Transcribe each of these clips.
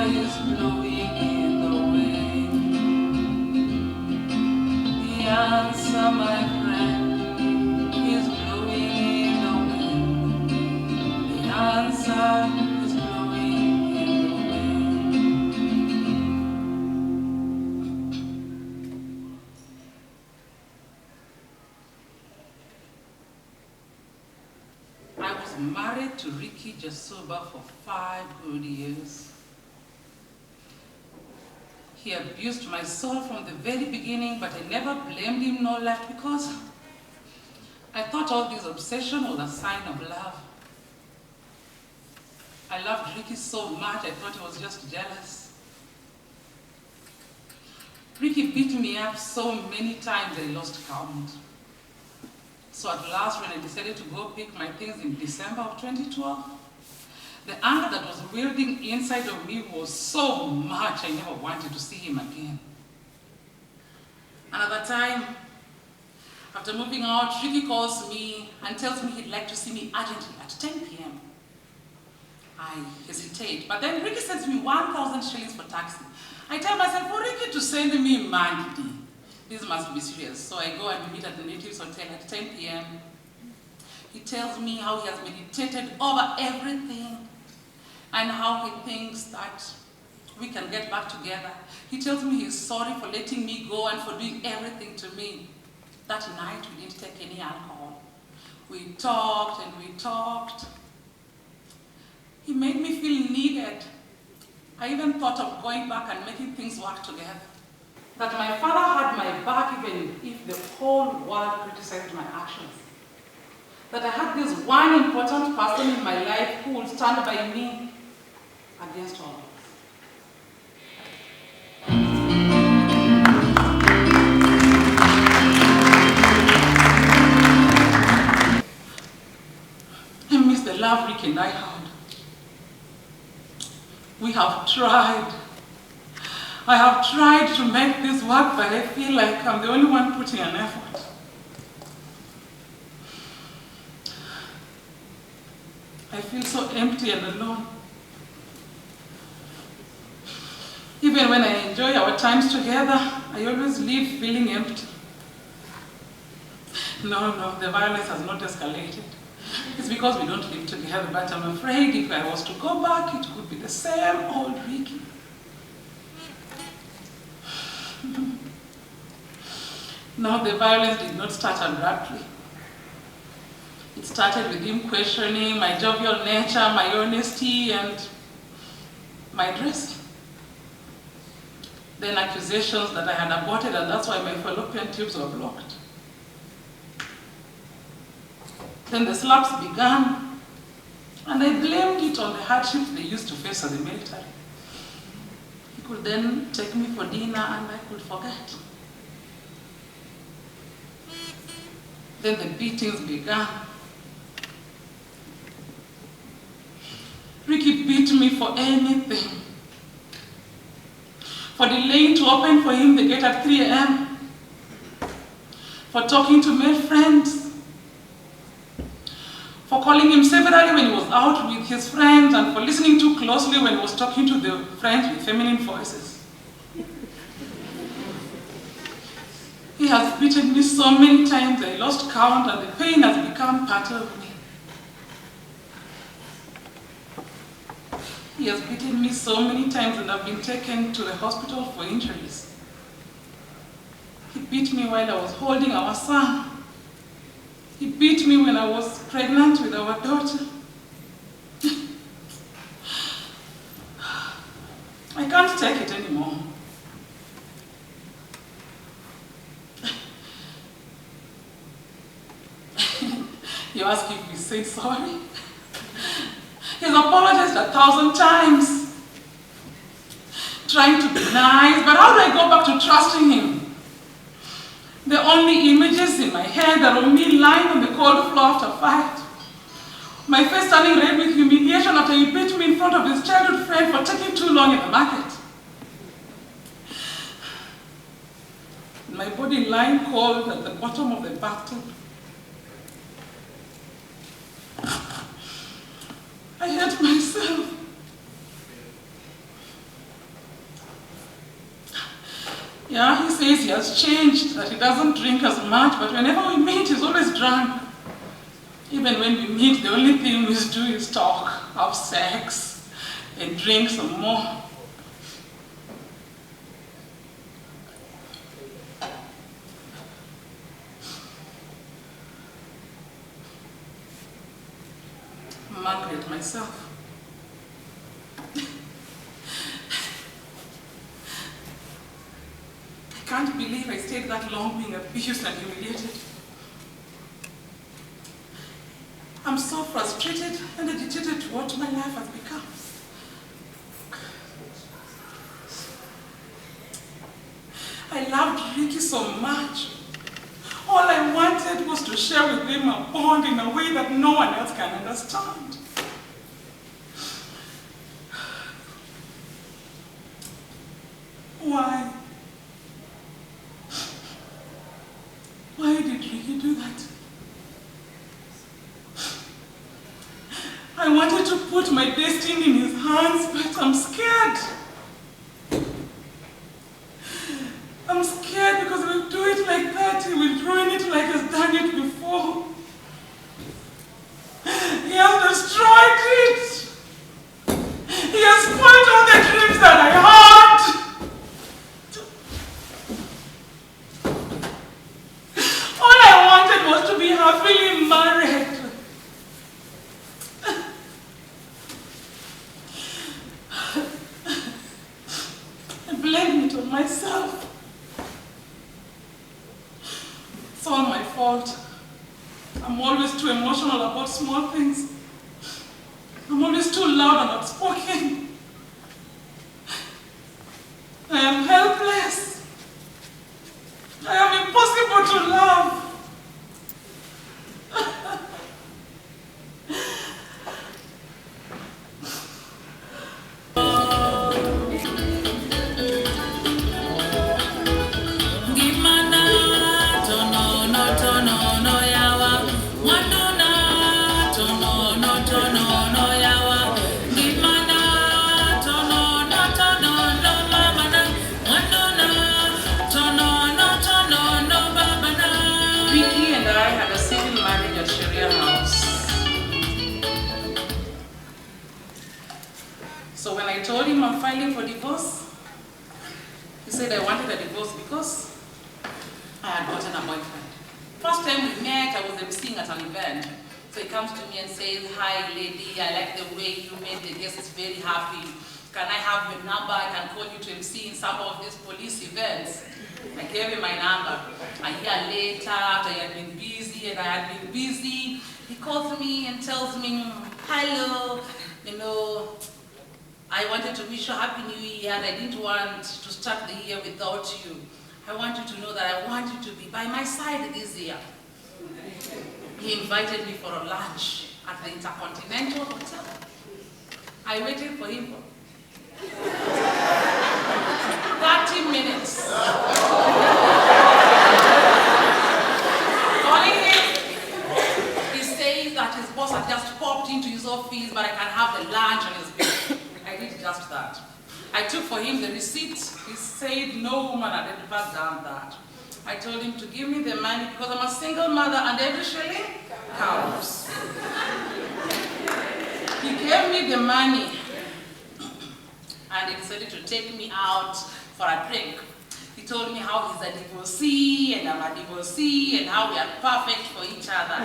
is blowing in the wind. The answer, my friend, is blowing in the wind. The answer is blowing in the wind. I was married to Ricky Jasuba for 5 good years. He abused my soul from the very beginning, but I never blamed him nor left because I thought all this obsession was a sign of love. I loved Ricky so much, I thought he was just jealous. Ricky beat me up so many times I lost count. So at last, when I decided to go pick my things in December of 2012, the anger that was building inside of me was so much I never wanted to see him again. Another time, after moving out, Ricky calls me and tells me he'd like to see me urgently at 10 p.m. I hesitate, but then Ricky sends me 1,000 shillings for taxi. I tell myself, for Ricky to send me money, this must be serious. So I go and meet at the Natives Hotel at 10 p.m. He tells me how he has meditated over everything and how he thinks that we can get back together. He tells me he's sorry for letting me go and for doing everything to me. That night we didn't take any alcohol. We talked and we talked. He made me feel needed. I even thought of going back and making things work together. That my father had my back even if the whole world criticized my actions. That I had this one important person in my life who would stand by me against all odds. I miss the love Rick and I had. We have tried. I have tried to make this work, but I feel like I'm the only one putting an effort. I feel so empty and alone. Even when I enjoy our times together, I always leave feeling empty. No, the violence has not escalated. It's because we don't live together, but I'm afraid if I was to go back, it would be the same old Ricky. Now the violence did not start abruptly. It started with him questioning my jovial nature, my honesty, and my dress. Then accusations that I had aborted, and that's why my fallopian tubes were blocked. Then the slaps began, and I blamed it on the hardships they used to face as a military. He could then take me for dinner, and I could forget. Then the beatings began. Ricky beat me for anything. For delaying to open for him the gate at 3 a.m. For talking to male friends. For calling him severally when he was out with his friends, and for listening too closely when he was talking to the friends with feminine voices. He has beaten me so many times I lost count, and the pain has become part of me. He has beaten me so many times and I've been taken to the hospital for injuries. He beat me while I was holding our son. He beat me when I was pregnant with our daughter. I can't take it anymore. You ask if we say sorry? He's apologized 1,000 times. Trying to be nice, but how do I go back to trusting him? The only images in my head are of me lying on the cold floor after a fight. My face turning red with humiliation after he beat me in front of his childhood friend for taking too long in the market. My body lying cold at the bottom of the bathtub. I hate myself. now he says he has changed, that he doesn't drink as much, but whenever we meet, he's always drunk. Even when we meet, the only thing we do is talk, have sex, and drink some more. Margaret, myself. I can't believe I stayed that long being abused and humiliated. I'm so frustrated and agitated to what my life has become. I loved Ricky so much. All I wanted was to share with him a bond in a way that no one else can understand. Why? Why did Ricky do that? I wanted to put my destiny in his hands, but I'm scared. I'm scared because if we do it like that, he will ruin it like he's done it before. He has destroyed it. He has spoiled all the dreams that I had. All I wanted was to be happily married. I blame it on myself. It's all my fault. I'm always too emotional about small things. I'm always too loud and outspoken. I am helpless. I am impossible to love. So when I told him I'm filing for divorce, he said I wanted a divorce because I had gotten a boyfriend. First time we met, I was emceeing at an event. So he comes to me and says, "Hi lady, I like the way you made the guests very happy. Can I have your number? I can call you to MC in some of these police events." I gave him my number. A year later, after I had been busy and I had been busy, he calls me and tells me, "Hello, I wanted to wish you a happy new year. I didn't want to start the year without you. I want you to know that I want you to be by my side this year." He invited me for a lunch at the Intercontinental Hotel. I waited for him for 30 minutes. Calling him, he says that his boss had just popped into his office, but I can have the lunch on his bill. I did just that. I took for him the receipt. He said no woman had ever done that. I told him to give me the money because I'm a single mother and every shilling counts. He gave me the money and he decided to take me out for a drink. He told me how he's a divorcee and I'm a divorcee and how we are perfect for each other.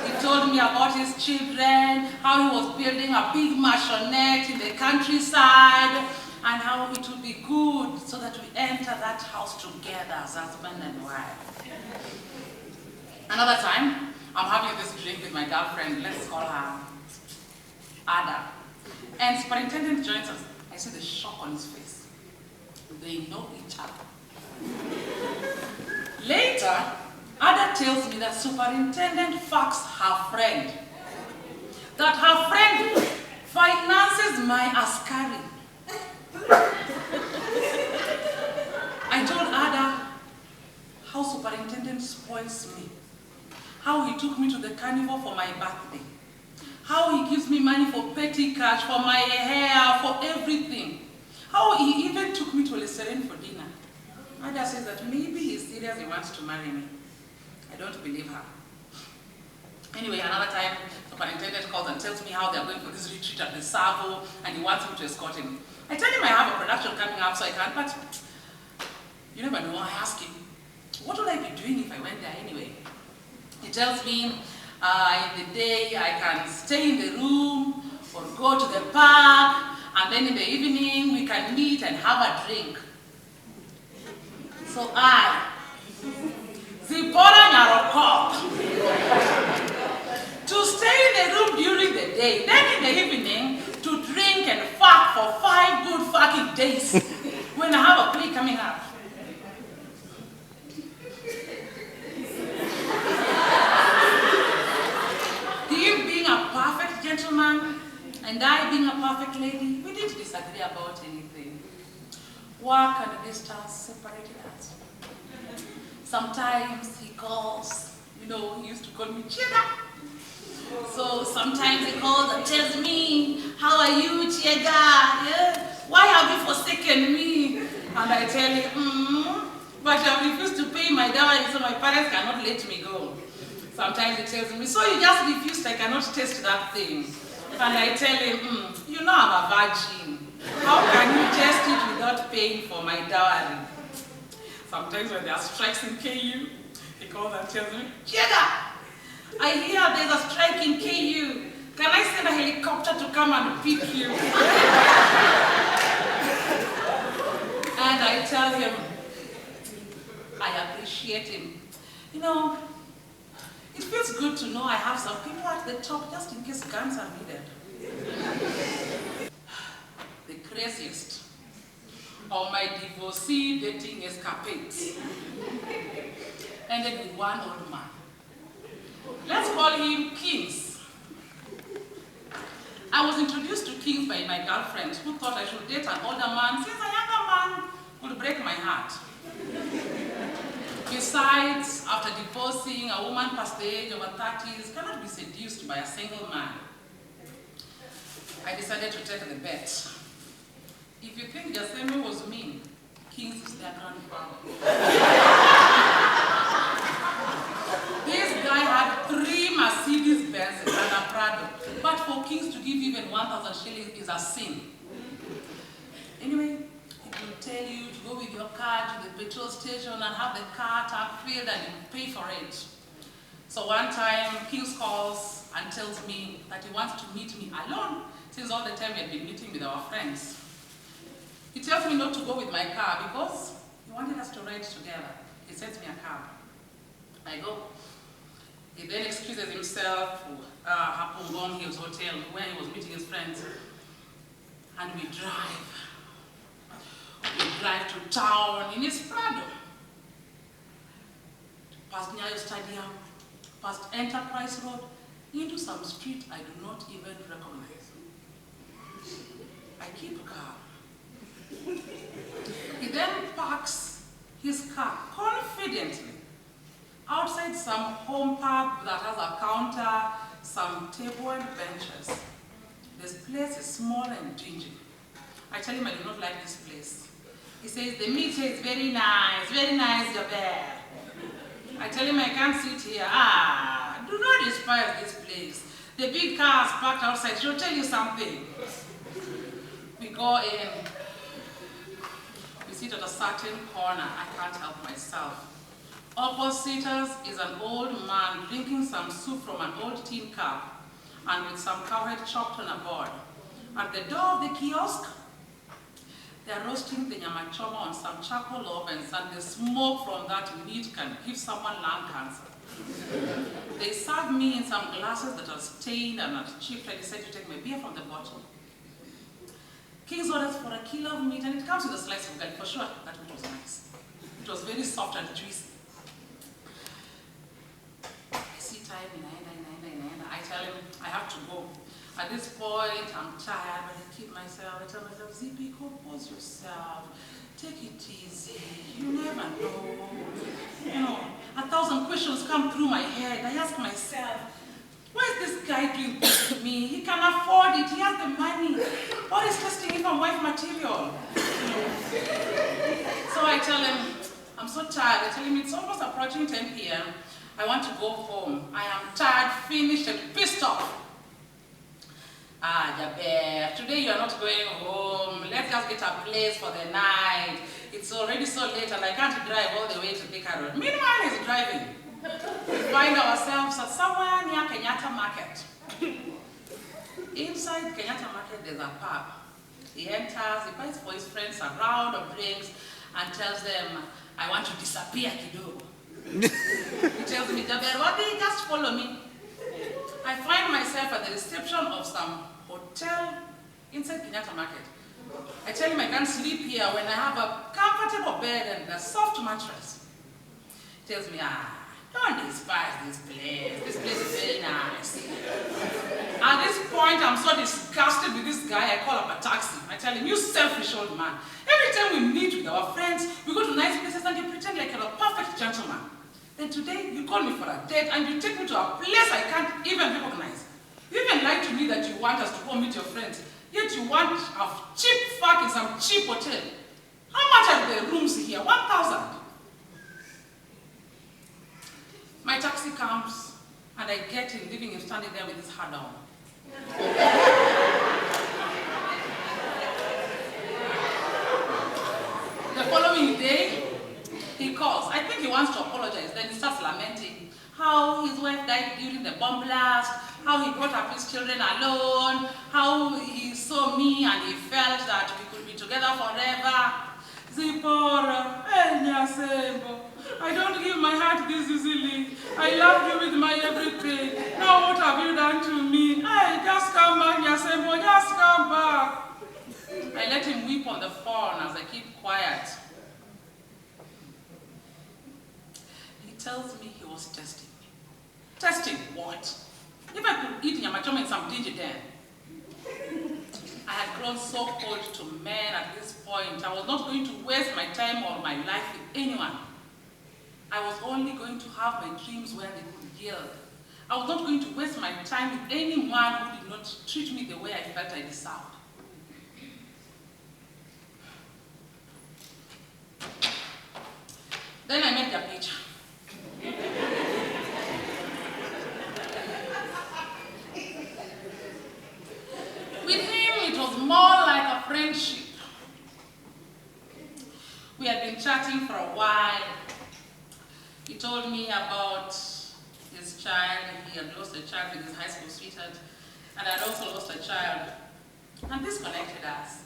He told me about his children, how he was building a big mansionette in the countryside, and how it would be good so that we enter that house together as husband and wife. Another time, I'm having this drink with my girlfriend, let's call her Ada. And superintendent joins us. I see the shock on his face. They know each other. Later, Ada tells me that superintendent fucks her friend. That her friend finances my askari. I told Ada how superintendent spoils me. How he took me to the carnival for my birthday. How he gives me money for petty cash, for my hair, for everything. How he even took me to a restaurant for dinner. Ada says that maybe he's serious, he wants to marry me. I don't believe her. Anyway, another time, the superintendent calls and tells me how they're going for this retreat at the Savo, and he wants me to escort him. I tell him I have a production coming up, so I can't, but you never know. I ask him, what would I be doing if I went there anyway? He tells me in the day I can stay in the room or go to the park, and then in the evening we can meet and have a drink. So Zipporah Nyaroko, to stay in the room during the day, then in the evening to drink and fuck for 5 good fucking days when I have a play coming up. Him being a perfect gentleman and I being a perfect lady, we didn't disagree about anything. Work and distance separated us. Sometimes he calls, he used to call me Chiega. So sometimes he calls and tells me, how are you, Chiega? Yeah? Why have you forsaken me? And I tell him, but I refuse to pay my dowry, so my parents cannot let me go. Sometimes he tells me, so you just refused, I cannot taste that thing. And I tell him, I'm a virgin. How can you taste it without paying for my dowry? Sometimes when there are strikes in KU, he calls and tells me, Chiega, I hear there's a strike in KU. Can I send a helicopter to come and pick you? And I tell him, I appreciate him. It feels good to know I have some people at the top just in case guns are needed. The craziest of my divorcee dating escapades ended with one old man. Let's call him Kings. I was introduced to Kings by my girlfriend who thought I should date an older man since a younger man would break my heart. Besides, after divorcing, a woman past the age of her 30s cannot be seduced by a single man. I decided to take the bet. If you think Jaseme was mean, Kings is their grandfather. This guy had 3 Mercedes Benzes and a Prado, but for Kings to give even 1,000 shillings is a sin. Anyway, he will tell you to go with your car to the petrol station and have the car tank filled and you pay for it. So one time, Kings calls and tells me that he wants to meet me alone, since all the time we had been meeting with our friends. He tells me not to go with my car because he wanted us to ride together. He sends me a cab. I go. He then excuses himself to Hapungong Hills Hotel where he was meeting his friends. And we drive. We drive to town in his Prado. Past Nyayo Stadium, past Enterprise Road, into some street I do not even recognize. I keep calm. He then parks his car confidently outside some home pub that has a counter, some table and benches. This place is small and dingy. I tell him I do not like this place. He says, the meat here is very nice, Jabir. I tell him I can't sit here. Do not despise this place. The big car is parked outside. She'll tell you something. We go in. We sit at a certain corner. I can't help myself. Opposite us is an old man drinking some soup from an old tin cup and with some cowhead chopped on a board. At the door of the kiosk, they are roasting the nyama choma on some charcoal ovens, and the smoke from that meat can give someone lung cancer. They serve me in some glasses that are stained and are chipped. I decided to take my beer from the bottle. King's orders for a kilo of meat, and it comes with a slice of garlic. For sure, that one was nice. It was very soft and juicy. I see time, I tell him I have to go. At this point, I'm tired, but I keep myself. I tell myself, Zippy, compose yourself. Take it easy. You never know. 1,000 questions come through my head. I ask myself, why is this guy doing this to me? He can afford it. He has the money. What is testing him from wife material? So I tell him, I'm so tired. They're telling me it's almost approaching 10 p.m. I want to go home. I am tired, finished, and pissed off. Ah, Jaber, today you are not going home. Let's just get a place for the night. It's already so late and I can't drive all the way to Thika Road. Meanwhile, he's driving. We find ourselves at somewhere near Kenyatta Market. Inside Kenyatta Market, there's a pub. He enters, he buys for his friends a round of drinks and tells them, I want to disappear, kidogo. He tells me, Jaber, Wadi, just follow me. I find myself at the reception of some hotel inside Kenyatta Market. I tell him I can't sleep here when I have a comfortable bed and a soft mattress. He tells me, don't despise this place. This place is very nice. At this point, I'm so disgusted with this guy, I call up a taxi. I tell him, you selfish old man. Every time we meet with our friends, we go to nice places and you pretend like you're a perfect gentleman. Then today, you call me for a date and you take me to a place I can't even recognize. You even lied to me that you want us to go meet your friends, yet you want a cheap fuck in some cheap hotel. How much are the rooms here? 1,000. My taxi comes and I get him, leaving him standing there with his hat down. The following day, he calls. I think he wants to apologize. Then he starts lamenting how his wife died during the bomb blast, how he brought up his children alone, how he saw me and he felt that we could be together forever. Zipporah, I don't give my heart this easily. I love you with my everything. Now what have you done to me? Hey, just come back, Nyasembo, just come back. I let him weep on the phone as I keep quiet. He tells me he was testing me. Testing what? If I could eat nyamachoma in some dingy den. I had grown so cold to men at this point. I was not going to waste my time or my life with anyone. I was only going to have my dreams where they could yield. I was not going to waste my time with anyone who did not treat me the way I felt I deserved. Then I met the picture. With him, it was more like a friendship. We had been chatting for a while. He told me about his child. He had lost a child with his high school sweetheart, and I had also lost a child. And this connected us.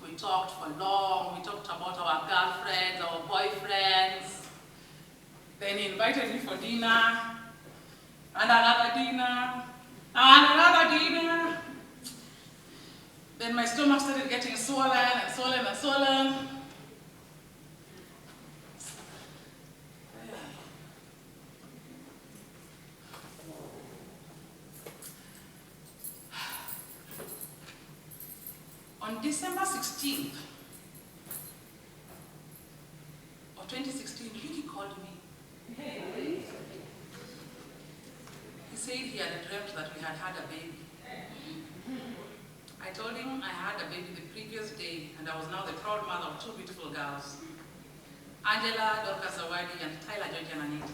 We talked for long. We talked about our girlfriends, our boyfriends. Then he invited me for dinner, and another dinner, and another dinner. Then my stomach started getting swollen and swollen and swollen. On December 16th of 2016, Ricky called me. He said he had dreamt that we had had a baby. I told him I had a baby the previous day and I was now the proud mother of two beautiful girls, Angela, Dorcas Awadi, and Tyler Georgian Anita.